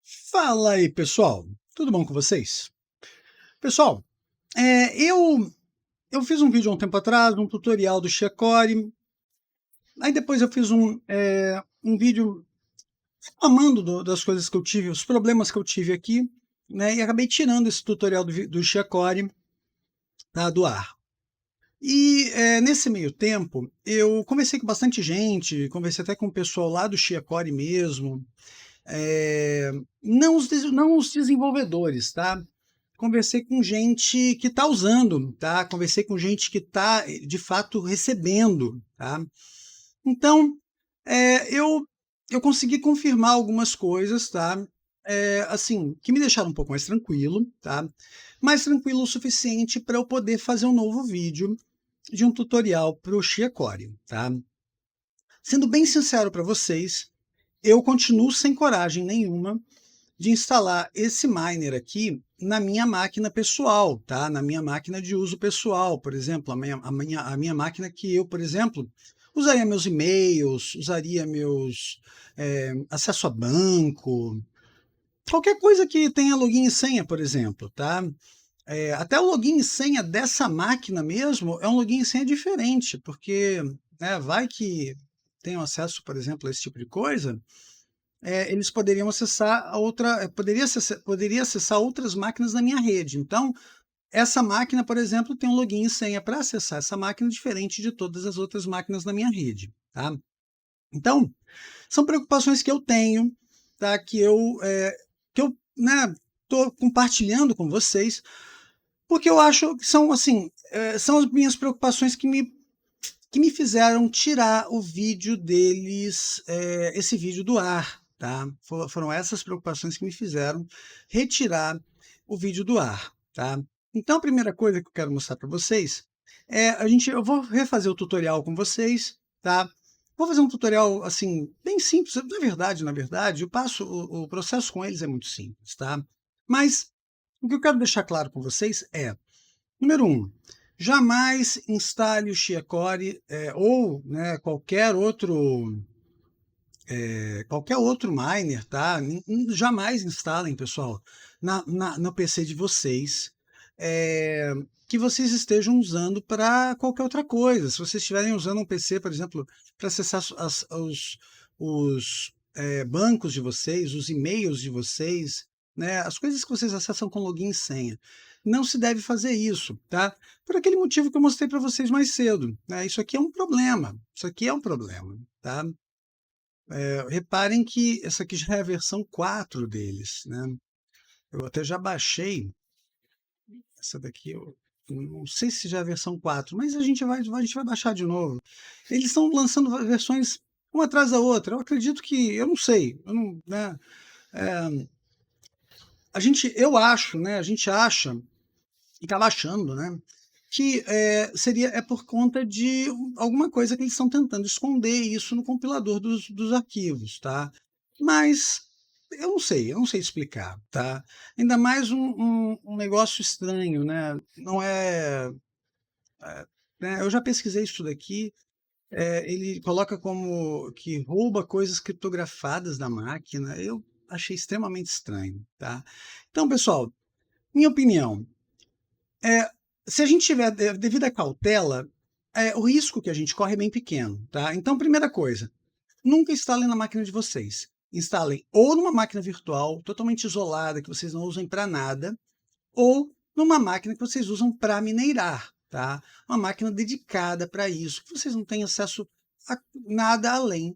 Fala aí, pessoal. Tudo bom com vocês? Pessoal, eu fiz um vídeo há um tempo atrás, um tutorial do Chiacore. Aí depois eu fiz um vídeo reclamando das coisas que eu tive, os problemas que eu tive aqui, né? E acabei tirando esse tutorial do Chiacore, tá, do ar. E nesse meio tempo, eu conversei com bastante gente, conversei até com o pessoal lá do Chiacore mesmo, não os desenvolvedores, tá? Conversei com gente que está usando, tá? Conversei com gente que está, de fato, recebendo, tá? Então, eu consegui confirmar algumas coisas, tá? Assim, que me deixaram um pouco mais tranquilo, tá? Mais tranquilo o suficiente para eu poder fazer um novo vídeo de um tutorial para o Chiacore, tá? Sendo bem sincero para vocês, eu continuo sem coragem nenhuma de instalar esse miner aqui na minha máquina pessoal, tá? Na minha máquina de uso pessoal, por exemplo, a minha máquina que eu, por exemplo, usaria meus e-mails, usaria meus acesso a banco, qualquer coisa que tenha login e senha, por exemplo, tá? Até o login e senha dessa máquina mesmo é um login e senha diferente, porque vai que tenham acesso, por exemplo, a esse tipo de coisa, eles poderiam acessar poderia acessar outras máquinas da minha rede. Então, essa máquina, por exemplo, tem um login e senha para acessar essa máquina diferente de todas as outras máquinas da minha rede, tá? Então, são preocupações que eu tenho, tá? Que eu, né, estou compartilhando com vocês, porque eu acho que são assim, são as minhas preocupações que me fizeram tirar o vídeo deles, esse vídeo do ar, tá? Foram essas preocupações que me fizeram retirar o vídeo do ar, tá? Então, a primeira coisa que eu quero mostrar para vocês eu vou refazer o tutorial com vocês, tá? Vou fazer um tutorial assim bem simples. Na verdade, o processo com eles é muito simples, tá? Mas o que eu quero deixar claro com vocês é: número um, jamais instale o Chiacore ou qualquer outro miner, tá? Jamais instalem, pessoal, no PC de vocês, é, que vocês estejam usando para qualquer outra coisa. Se vocês estiverem usando um PC, por exemplo, para acessar os bancos de vocês, os e-mails de vocês, né, as coisas que vocês acessam com login e senha, não se deve fazer isso, tá? Por aquele motivo que eu mostrei para vocês mais cedo, né? Isso aqui é um problema. Isso aqui é um problema, tá? Reparem que essa aqui já é a versão 4 deles, né? Eu até já baixei essa daqui, eu não sei se já é a versão 4, mas a gente vai baixar de novo. Eles estão lançando versões uma atrás da outra. Eu acredito que, eu não sei, eu não, né? É, eu acho, né? A gente acha e acaba achando, né? Que é por conta de alguma coisa que eles estão tentando esconder isso no compilador dos arquivos, tá? Mas eu não sei explicar, tá? Ainda mais um negócio estranho, né? Não né? Eu já pesquisei isso daqui. Ele coloca como que rouba coisas criptografadas da máquina. Eu achei extremamente estranho, tá? Então, pessoal, minha opinião. É, Se a gente tiver devida cautela, o risco que a gente corre é bem pequeno, tá? Então, primeira coisa, nunca instalem na máquina de vocês. Instalem ou numa máquina virtual totalmente isolada, que vocês não usem para nada, ou numa máquina que vocês usam para mineirar, tá? Uma máquina dedicada para isso, que vocês não têm acesso a nada além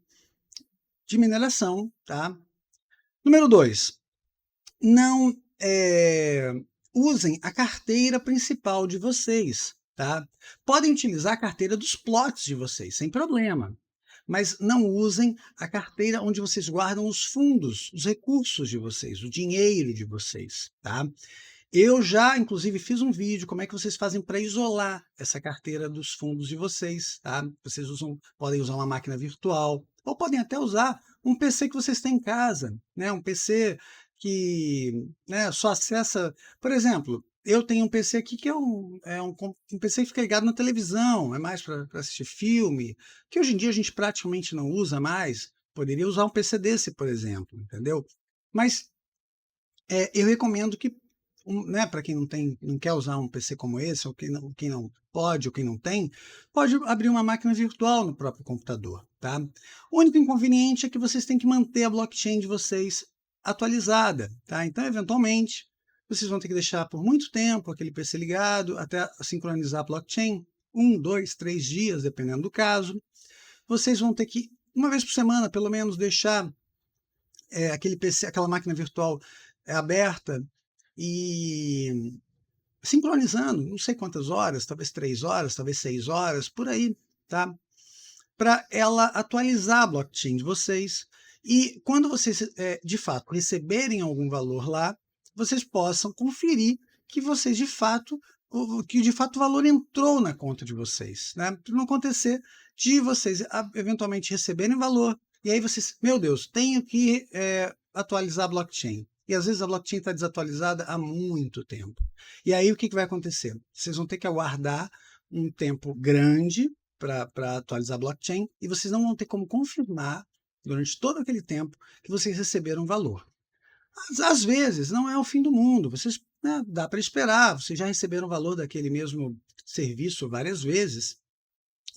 de mineração, tá? Número 2, não usem a carteira principal de vocês, tá? Podem utilizar a carteira dos plots de vocês, sem problema, mas não usem a carteira onde vocês guardam os fundos, os recursos de vocês, o dinheiro de vocês, tá? Eu já, inclusive, fiz um vídeo como é que vocês fazem para isolar essa carteira dos fundos de vocês, tá? Vocês podem usar uma máquina virtual, ou podem até usar um PC que vocês têm em casa, né? Um PC que, né, só acessa, por exemplo, eu tenho um PC aqui que é um PC que fica ligado na televisão, é mais para assistir filme, que hoje em dia a gente praticamente não usa mais. Poderia usar um PC desse, por exemplo, entendeu? Mas eu recomendo que, né, para quem não quer usar um PC como esse, ou quem não pode, ou quem não tem, pode abrir uma máquina virtual no próprio computador, tá? O único inconveniente é que vocês têm que manter a blockchain de vocês atualizada, tá? Então, eventualmente, vocês vão ter que deixar por muito tempo aquele PC ligado até sincronizar a blockchain, 1, 2, 3 dias, dependendo do caso. Vocês vão ter que, uma vez por semana, pelo menos, deixar aquele PC, aquela máquina virtual aberta e sincronizando, não sei quantas horas, talvez 3 horas, talvez 6 horas, por aí, tá? Para ela atualizar a blockchain de vocês e quando vocês, de fato, receberem algum valor lá, vocês possam conferir que vocês, que de fato o valor entrou na conta de vocês, né? Para não acontecer de vocês eventualmente receberem valor e aí vocês, meu Deus, tenho que atualizar a blockchain. E às vezes a blockchain está desatualizada há muito tempo. E aí o que vai acontecer? Vocês vão ter que aguardar um tempo grande para atualizar a blockchain e vocês não vão ter como confirmar durante todo aquele tempo que vocês receberam valor. Às vezes não é o fim do mundo, vocês, né, dá para esperar, vocês já receberam valor daquele mesmo serviço várias vezes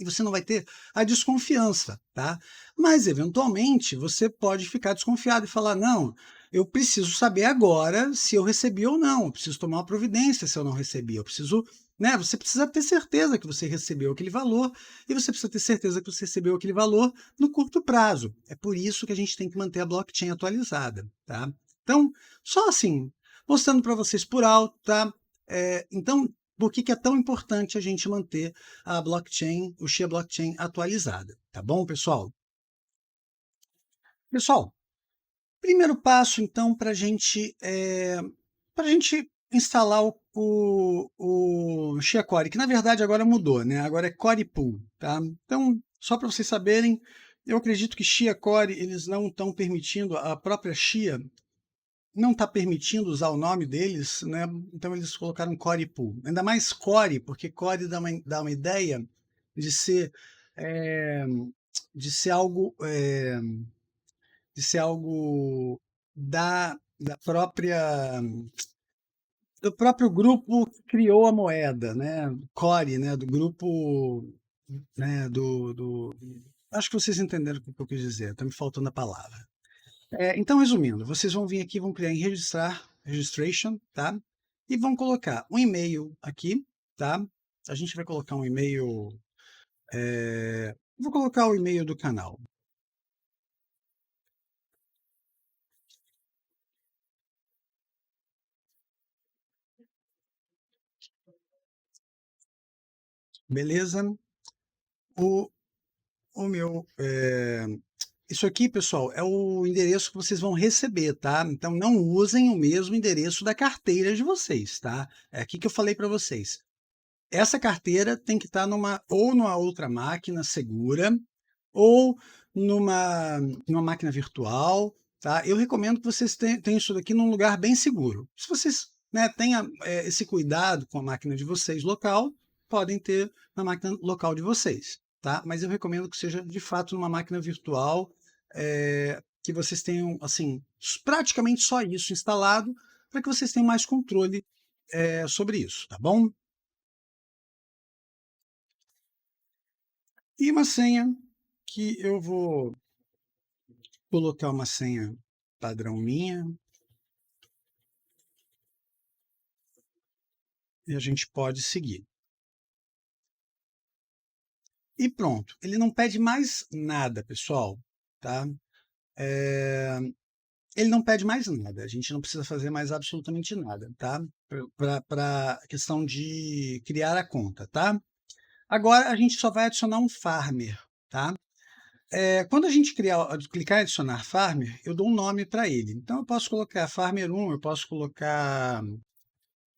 e você não vai ter a desconfiança, tá? Mas eventualmente você pode ficar desconfiado e falar: não, eu preciso saber agora se eu recebi ou não, eu preciso tomar uma providência se eu não recebi, eu preciso, né? Você precisa ter certeza que você recebeu aquele valor e você precisa ter certeza que você recebeu aquele valor no curto prazo. É por isso que a gente tem que manter a blockchain atualizada, tá? Então, só assim, mostrando para vocês por alto, tá? Então, por que é tão importante a gente manter a blockchain, o Shia Blockchain atualizada, tá bom, pessoal? Pessoal, primeiro passo, então, para gente instalar o Shia Core, que na verdade agora mudou, né? Agora é Core Pool, tá? Então, só para vocês saberem, eu acredito que Shia Core, eles não estão permitindo, a própria Shia não está permitindo usar o nome deles, né? Então eles colocaram Core Pool. Ainda mais Core, porque Core dá uma ideia de ser, é, de ser algo, de ser algo da própria do próprio grupo que criou a moeda, né? Core, né? Do grupo, né? Acho que vocês entenderam o que eu quis dizer. Está me faltando a palavra. Então, resumindo, vocês vão vir aqui, vão criar em registration, tá? E vão colocar um e-mail aqui, tá? A gente vai colocar um e-mail, vou colocar o e-mail do canal, beleza? O, o meu, isso aqui, pessoal, é o endereço que vocês vão receber, tá? Então, não usem o mesmo endereço da carteira de vocês, tá? É aqui que eu falei para vocês. Essa carteira tem que estar numa outra máquina segura, ou numa máquina virtual, tá? Eu recomendo que vocês tenham isso daqui num lugar bem seguro. Se vocês, né, tenham esse cuidado com a máquina de vocês local, podem ter na máquina local de vocês, tá? Mas eu recomendo que seja de fato numa máquina virtual, que vocês tenham assim praticamente só isso instalado, para que vocês tenham mais controle sobre isso, tá bom? E uma senha que eu vou colocar uma senha padrão minha e a gente pode seguir. E pronto, ele não pede mais nada, pessoal, tá? Ele não pede mais nada, a gente não precisa fazer mais absolutamente nada, tá? Para a questão de criar a conta, tá? Agora a gente só vai adicionar um farmer, tá? Quando a gente clicar em adicionar farmer, eu dou um nome para ele. Então eu posso colocar farmer 1, eu posso colocar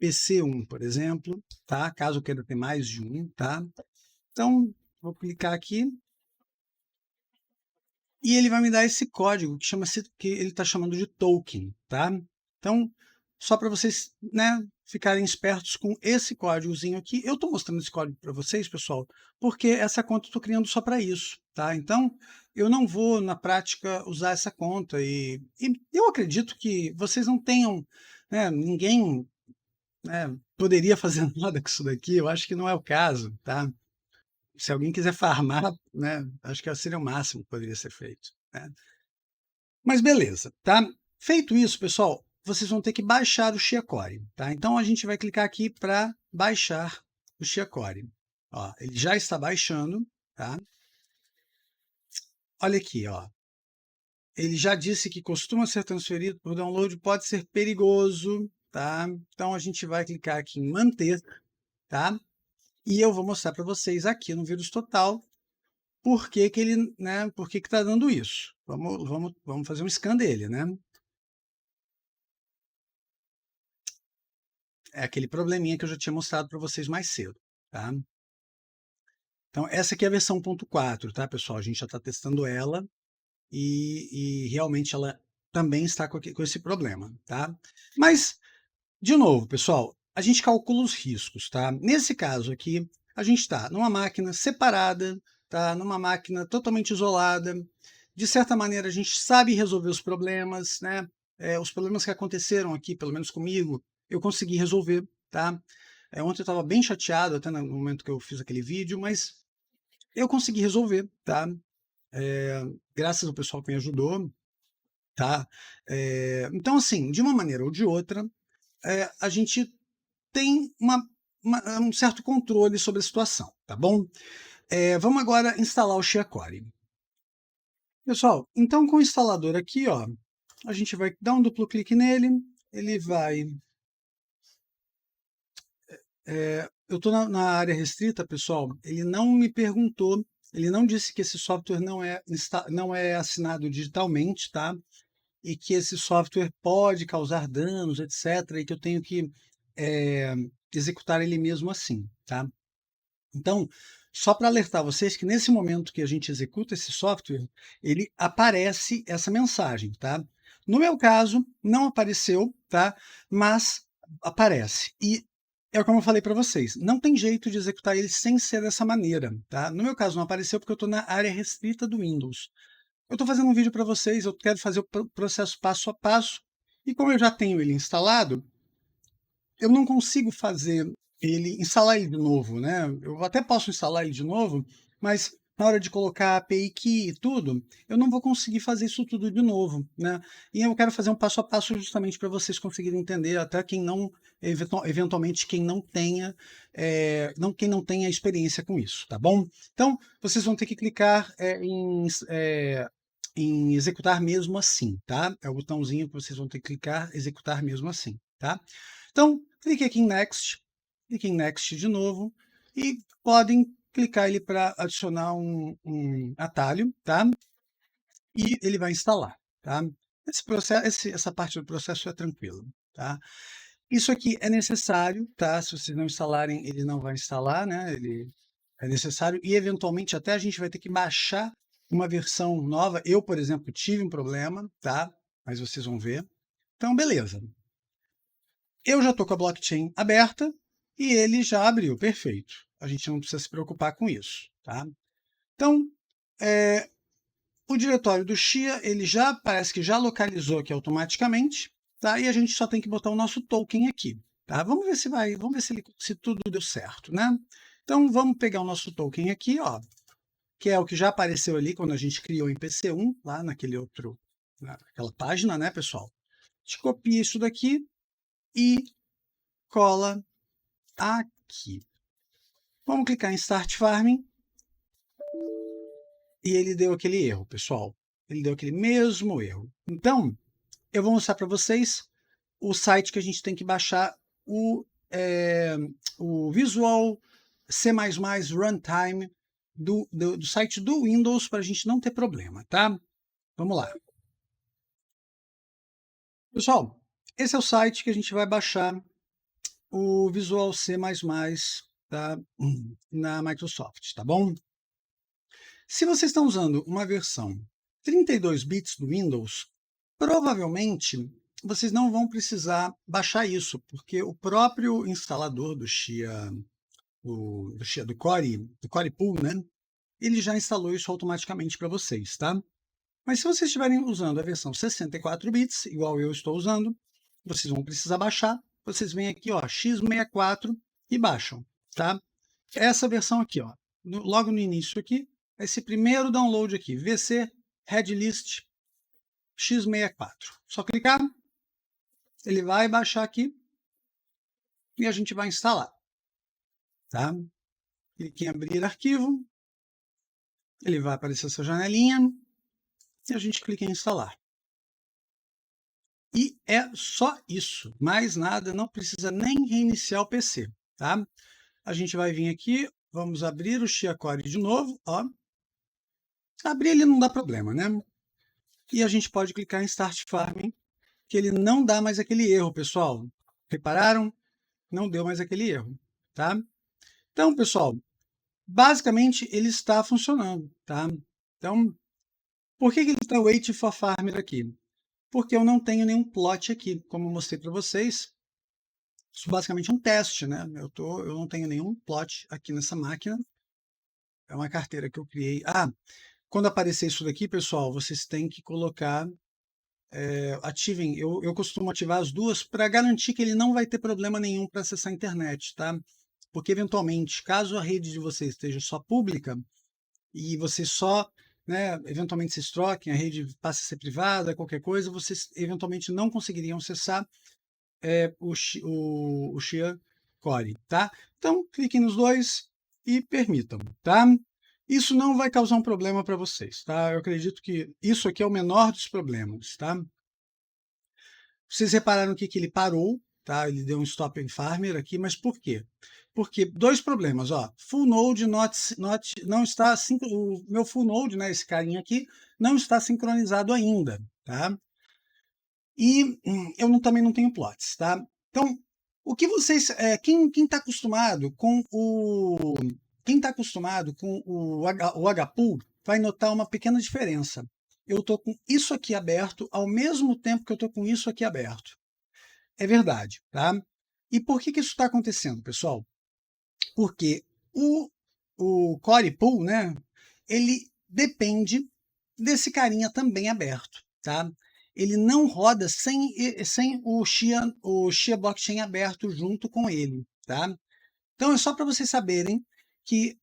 PC1, por exemplo, tá? Caso eu queira ter mais de um, tá? Então, vou clicar aqui e ele vai me dar esse código que ele está chamando de token, tá? Então, só para vocês, né, ficarem espertos com esse códigozinho aqui. Eu estou mostrando esse código para vocês, pessoal, porque essa conta eu estou criando só para isso, tá? Então, eu não vou, na prática, usar essa conta. E eu acredito que vocês não tenham, né, ninguém, né, poderia fazer nada com isso daqui, eu acho que não é o caso, tá? Se alguém quiser farmar, né, acho que seria o máximo que poderia ser feito, né? Mas beleza, tá? Feito isso, pessoal, vocês vão ter que baixar o ShiaCore, tá? Então a gente vai clicar aqui para baixar o ShiaCore. Ó, ele já está baixando, tá? Olha aqui, ó. Ele já disse que costuma ser transferido por download, pode ser perigoso, tá? Então a gente vai clicar aqui em manter, tá? E eu vou mostrar para vocês aqui no vírus total por que que ele, né, por que que está dando isso. Vamos fazer um scan dele, né? É aquele probleminha que eu já tinha mostrado para vocês mais cedo, tá? Então essa aqui é a versão 1.4, tá, pessoal? A gente já está testando ela e realmente ela também está com esse problema, tá? Mas de novo, pessoal, a gente calcula os riscos, tá? Nesse caso aqui, a gente está numa máquina separada, tá? Numa máquina totalmente isolada. De certa maneira, a gente sabe resolver os problemas, né? Os problemas que aconteceram aqui, pelo menos comigo, eu consegui resolver, tá? Ontem eu estava bem chateado, até no momento que eu fiz aquele vídeo, mas eu consegui resolver, tá? Graças ao pessoal que me ajudou, tá? Então, assim, de uma maneira ou de outra, a gente tem um certo controle sobre a situação, tá bom? Vamos agora instalar o ShiaCore. Pessoal, então com o instalador aqui, ó, a gente vai dar um duplo clique nele, ele vai... eu estou na área restrita, pessoal, ele não me perguntou, ele não disse que esse software não é assinado digitalmente, tá? E que esse software pode causar danos, etc., e que eu tenho que é, executar ele mesmo assim, tá? Então, só para alertar vocês que nesse momento que a gente executa esse software, ele aparece essa mensagem, tá? No meu caso, não apareceu, tá? Mas aparece. E é como eu falei para vocês, não tem jeito de executar ele sem ser dessa maneira, tá? No meu caso, não apareceu porque eu estou na área restrita do Windows. Eu estou fazendo um vídeo para vocês, eu quero fazer o processo passo a passo, e como eu já tenho ele instalado, eu não consigo instalar ele de novo, né? Eu até posso instalar ele de novo, mas na hora de colocar a API key e tudo, eu não vou conseguir fazer isso tudo de novo, né? E eu quero fazer um passo a passo justamente para vocês conseguirem entender, até quem não, eventualmente quem não tenha, quem não tenha experiência com isso, tá bom? Então, vocês vão ter que clicar em executar mesmo assim, tá? É o botãozinho que vocês vão ter que clicar, executar mesmo assim, tá? Então, clique aqui em Next de novo e podem clicar ele para adicionar um atalho, tá? E ele vai instalar, tá? Essa parte do processo é tranquila, tá? Isso aqui é necessário, tá? Se vocês não instalarem, ele não vai instalar, né? Ele é necessário e eventualmente até a gente vai ter que baixar uma versão nova. Eu, por exemplo, tive um problema, tá? Mas vocês vão ver. Então, beleza. Eu já estou com a blockchain aberta e ele já abriu, perfeito. A gente não precisa se preocupar com isso, tá? Então, o diretório do Xia, ele já parece que já localizou aqui automaticamente, tá? E a gente só tem que botar o nosso token aqui, tá? Vamos ver se tudo deu certo, né? Então, vamos pegar o nosso token aqui, ó, que é o que já apareceu ali quando a gente criou em PC1, lá naquela página, né, pessoal? A gente copia isso daqui e cola aqui. Vamos clicar em Start Farming e ele deu aquele erro, pessoal. Ele deu aquele mesmo erro. Então, eu vou mostrar para vocês o site que a gente tem que baixar o Visual C++ Runtime do site do Windows para a gente não ter problema, tá? Vamos lá. Pessoal, esse é o site que a gente vai baixar o Visual C++ tá? Na Microsoft, tá bom? Se vocês estão usando uma versão 32 bits do Windows, provavelmente vocês não vão precisar baixar isso, porque o próprio instalador do Xia, do Core Pool, né? ele já instalou isso automaticamente para vocês, tá? Mas se vocês estiverem usando a versão 64 bits, igual eu estou usando, vocês vão precisar baixar. Vocês vêm aqui, ó, x64 e baixam, tá? Essa versão aqui, ó, logo no início aqui, esse primeiro download aqui, VC Headlist x64. Só clicar, ele vai baixar aqui e a gente vai instalar, tá? Clique em abrir arquivo, ele vai aparecer essa janelinha e a gente clica em instalar. E é só isso, mais nada, não precisa nem reiniciar o PC, tá? A gente vai vir aqui, vamos abrir o Xia Core de novo, ó. Abrir ele não dá problema, né? E a gente pode clicar em Start Farming, que ele não dá mais aquele erro, pessoal. Repararam? Não deu mais aquele erro, tá? Então, pessoal, basicamente ele está funcionando, tá? Então, por que ele está Wait for Farmer aqui? Porque eu não tenho nenhum plot aqui, como eu mostrei para vocês. Isso basicamente é um teste, né? Eu não tenho nenhum plot aqui nessa máquina. É uma carteira que eu criei. Quando aparecer isso daqui, pessoal, vocês têm que colocar, ativem, eu costumo ativar as duas para garantir que ele não vai ter problema nenhum para acessar a internet, tá? Porque, eventualmente, caso a rede de vocês esteja só pública e vocês só, né, eventualmente vocês troquem, a rede passe a ser privada, qualquer coisa, vocês eventualmente não conseguiriam acessar o Xia Core, tá? Então, cliquem nos dois e permitam, tá? Isso não vai causar um problema para vocês, tá? Eu acredito que isso aqui é o menor dos problemas, tá? Vocês repararam aqui que ele parou, tá? Ele deu um stop em farmer aqui, mas por quê? Porque dois problemas, ó. Full node não está o meu full node, né, esse carinha aqui, não está sincronizado ainda, tá? E eu também não tenho plots, tá? Então, o que vocês, quem está acostumado com o HPool vai notar uma pequena diferença. Eu estou com isso aqui aberto ao mesmo tempo que eu estou com isso aqui aberto. É verdade, tá? E por que isso está acontecendo, pessoal? Porque o Core Pool, né, ele depende desse carinha também aberto, tá? Ele não roda sem o Xia Blockchain aberto junto com ele, tá? Então é só para vocês saberem que,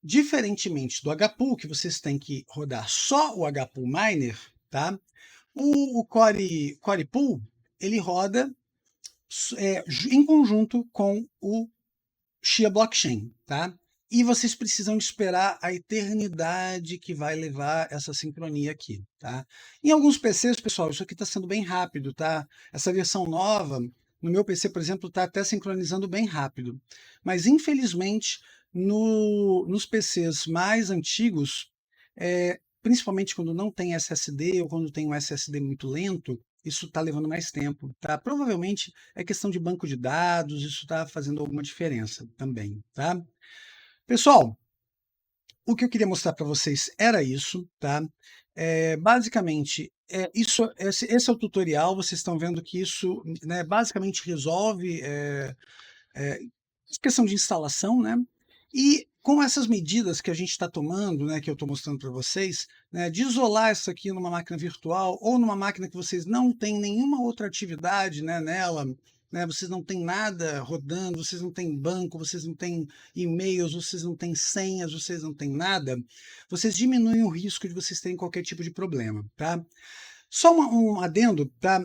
diferentemente do HPool, que vocês têm que rodar só o HPool Miner, tá? O Core Pool, ele roda em conjunto com o Xia Blockchain, tá? E vocês precisam esperar a eternidade que vai levar essa sincronia aqui, tá? Em alguns PCs, pessoal, isso aqui está sendo bem rápido, tá? Essa versão nova, no meu PC, por exemplo, está até sincronizando bem rápido. Mas, infelizmente, nos PCs mais antigos, principalmente quando não tem SSD ou quando tem um SSD muito lento, isso está levando mais tempo, tá? Provavelmente é questão de banco de dados, isso está fazendo alguma diferença também, tá? Pessoal, o que eu queria mostrar para vocês era isso, tá? Basicamente, esse é o tutorial, vocês estão vendo que isso, né, basicamente resolve questão de instalação, né? E com essas medidas que a gente está tomando, né, que eu estou mostrando para vocês, né, de isolar isso aqui numa máquina virtual ou numa máquina que vocês não têm nenhuma outra atividade, né, nela, né, vocês não têm nada rodando, vocês não têm banco, vocês não têm e-mails, vocês não têm senhas, vocês não têm nada, vocês diminuem o risco de vocês terem qualquer tipo de problema, tá? Só um adendo, tá?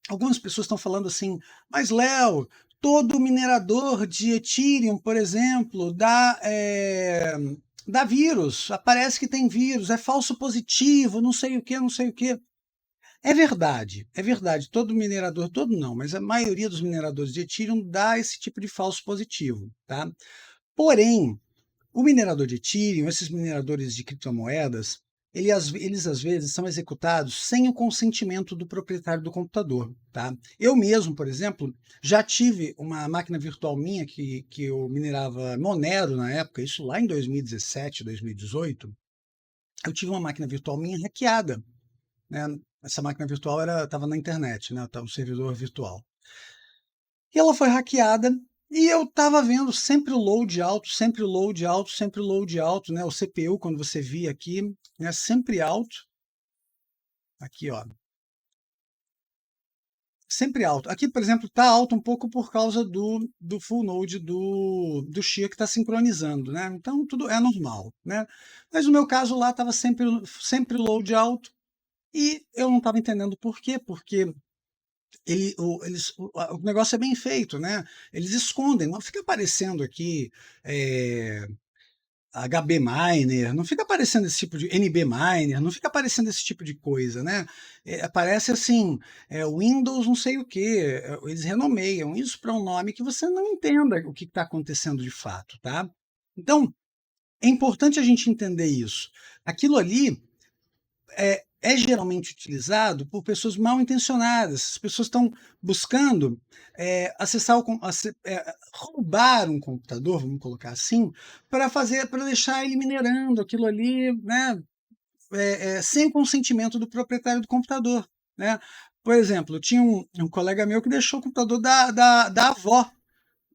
Algumas pessoas estão falando assim, mas Léo, todo minerador de Ethereum, por exemplo, dá vírus, aparece que tem vírus, é falso positivo, não sei o que, não sei o que. É verdade, todo minerador, todo não, mas a maioria dos mineradores de Ethereum dá esse tipo de falso positivo, tá? Porém, o minerador de Ethereum, esses mineradores de criptomoedas, eles às vezes são executados sem o consentimento do proprietário do computador, tá? Eu mesmo, por exemplo, já tive uma máquina virtual minha que eu minerava Monero na época, isso lá em 2017, 2018. Eu tive uma máquina virtual minha hackeada, né? Essa máquina virtual estava na internet, né? Um servidor virtual. E ela foi hackeada E eu estava vendo sempre o load alto, sempre o load alto, sempre o load alto, né? O CPU, quando você via aqui, né? Sempre alto. Aqui, ó. Sempre alto. Aqui, por exemplo, está alto um pouco por causa do full node do Xia que está sincronizando, né? Então, tudo é normal, né? Mas no meu caso lá estava sempre load alto e eu não estava entendendo por quê, porque o negócio é bem feito, né? Eles escondem, não fica aparecendo aqui HB Miner, não fica aparecendo esse tipo de NB Miner, não fica aparecendo esse tipo de coisa, né? Aparece assim, Windows não sei o quê, eles renomeiam isso para um nome que você não entenda o que está acontecendo de fato, tá? Então, é importante a gente entender isso. Aquilo ali é geralmente utilizado por pessoas mal intencionadas. As pessoas estão buscando acessar roubar um computador, vamos colocar assim, para deixar ele minerando aquilo ali, né, sem o consentimento do proprietário do computador, né? Por exemplo, tinha um colega meu que deixou o computador da avó,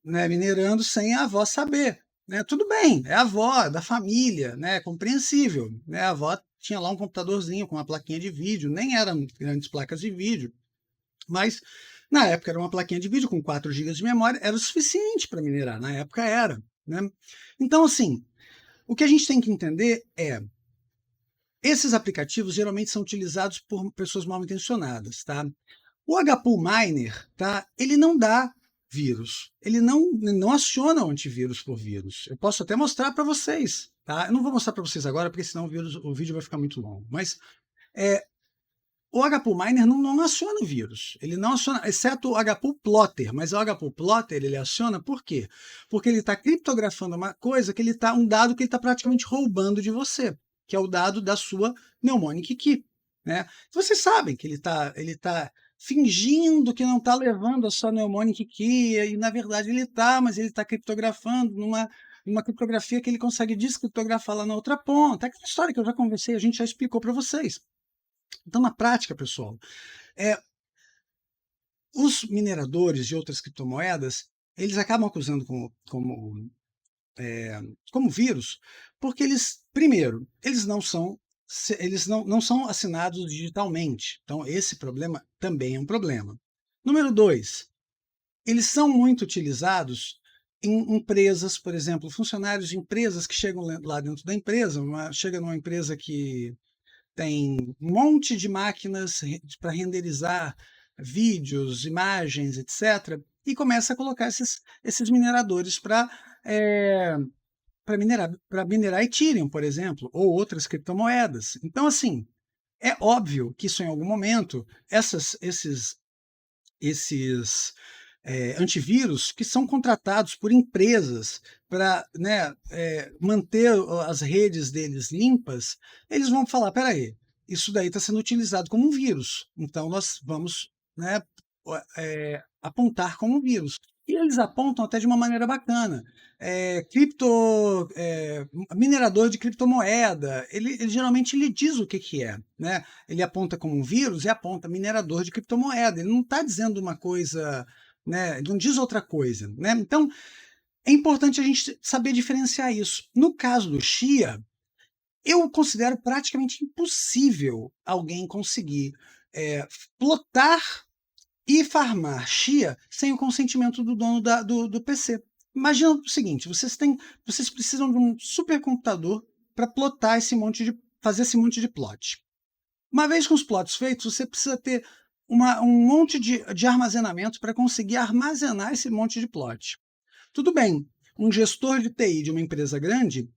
né, minerando sem a avó saber. Né? Tudo bem, é a avó, é da família, né? É compreensível. Né? A avó tinha lá um computadorzinho com uma plaquinha de vídeo, nem eram grandes placas de vídeo, mas na época era uma plaquinha de vídeo com 4 GB de memória, era o suficiente para minerar, na época era. Né? Então, assim, o que a gente tem que entender é esses aplicativos geralmente são utilizados por pessoas mal intencionadas, tá? O HPool Miner, tá? Ele não dá vírus. Ele não aciona o antivírus por vírus. Eu posso até mostrar para vocês, tá? Eu não vou mostrar para vocês agora, porque senão o vídeo vai ficar muito longo. Mas o HPool Miner não aciona vírus. Ele não aciona, exceto o HPool Plotter. Mas o HPool Plotter ele aciona por quê? Porque ele está criptografando uma coisa um dado que ele está praticamente roubando de você, que é o dado da sua mnemonic key. Né? Vocês sabem que ele tá fingindo que não está levando a sua mnemonic key, e na verdade ele está, mas ele está criptografando numa criptografia que ele consegue descriptografar lá na outra ponta. É aquela história que eu já conversei, a gente já explicou para vocês. Então, na prática, pessoal, os mineradores de outras criptomoedas, eles acabam acusando como vírus, porque eles, primeiro, eles não são assinados digitalmente. Então, esse problema também é um problema. Número dois, eles são muito utilizados em empresas, por exemplo, funcionários de empresas que chegam lá dentro da empresa, chega numa empresa que tem um monte de máquinas para renderizar vídeos, imagens, etc., e começa a colocar esses mineradores para minerar Ethereum, por exemplo, ou outras criptomoedas. Então, assim, é óbvio que isso em algum momento, esses antivírus que são contratados por empresas para, né, manter as redes deles limpas, eles vão falar, peraí, isso daí está sendo utilizado como um vírus, então nós vamos, né, apontar como um vírus. E eles apontam até de uma maneira bacana. Minerador de criptomoeda, ele geralmente ele diz o que é, né? Ele aponta como um vírus e aponta minerador de criptomoeda. Ele não está dizendo uma coisa, né? Ele não diz outra coisa, né? Então é importante a gente saber diferenciar isso. No caso do Xia, eu considero praticamente impossível alguém conseguir plotar e farmar Xia sem o consentimento do dono do PC. Imagina o seguinte: vocês precisam de um supercomputador para plotar fazer esse monte de plot. Uma vez com os plots feitos, você precisa ter um monte de armazenamento para conseguir armazenar esse monte de plot. Tudo bem, um gestor de TI de uma empresa grande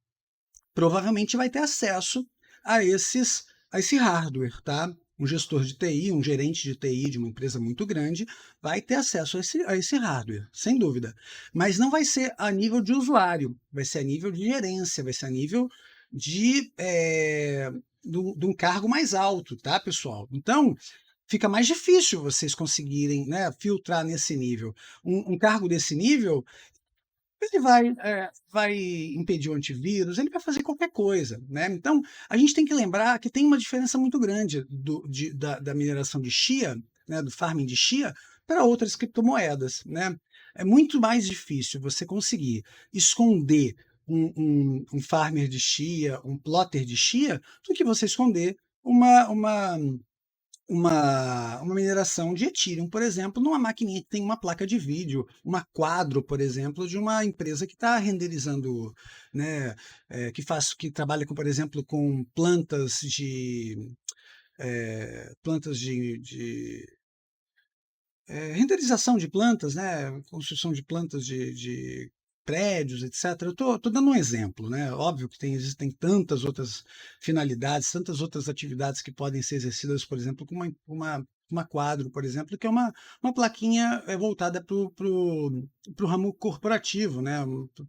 provavelmente vai ter acesso a esse hardware, tá? Um gestor de TI, um gerente de TI de uma empresa muito grande vai ter acesso a esse hardware, sem dúvida. Mas não vai ser a nível de usuário, vai ser a nível de gerência, vai ser a nível de um cargo mais alto, tá, pessoal? Então, fica mais difícil vocês conseguirem, né, filtrar nesse nível. Um cargo desse nível, ele vai impedir o antivírus, ele vai fazer qualquer coisa, né? Então, a gente tem que lembrar que tem uma diferença muito grande da mineração de Xia, né, do farming de Xia, para outras criptomoedas, né? é muito mais difícil você conseguir esconder um farmer de chia, um plotter de chia, do que você esconder uma mineração de Ethereum, por exemplo, numa maquininha que tem uma placa de vídeo, uma Quadro, por exemplo, de uma empresa que está renderizando, né, que trabalha com, por exemplo, com plantas de renderização de plantas, né, construção de plantas de prédios, etc. Eu tô dando um exemplo, né? Óbvio que existem tantas outras finalidades, tantas outras atividades que podem ser exercidas, por exemplo, com uma Quadro, por exemplo, que é uma plaquinha voltada para o ramo corporativo, né?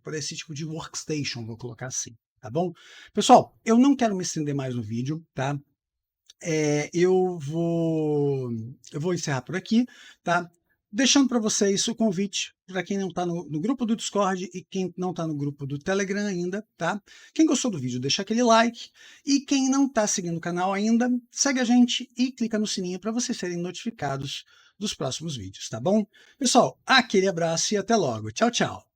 Para esse tipo de workstation, vou colocar assim, tá bom? Pessoal, eu não quero me estender mais no vídeo, tá? Eu vou encerrar por aqui, tá? Deixando para vocês o convite para quem não está no grupo do Discord e quem não está no grupo do Telegram ainda, tá? Quem gostou do vídeo, deixa aquele like. E quem não está seguindo o canal ainda, segue a gente e clica no sininho para vocês serem notificados dos próximos vídeos, tá bom? Pessoal, aquele abraço e até logo. Tchau, tchau.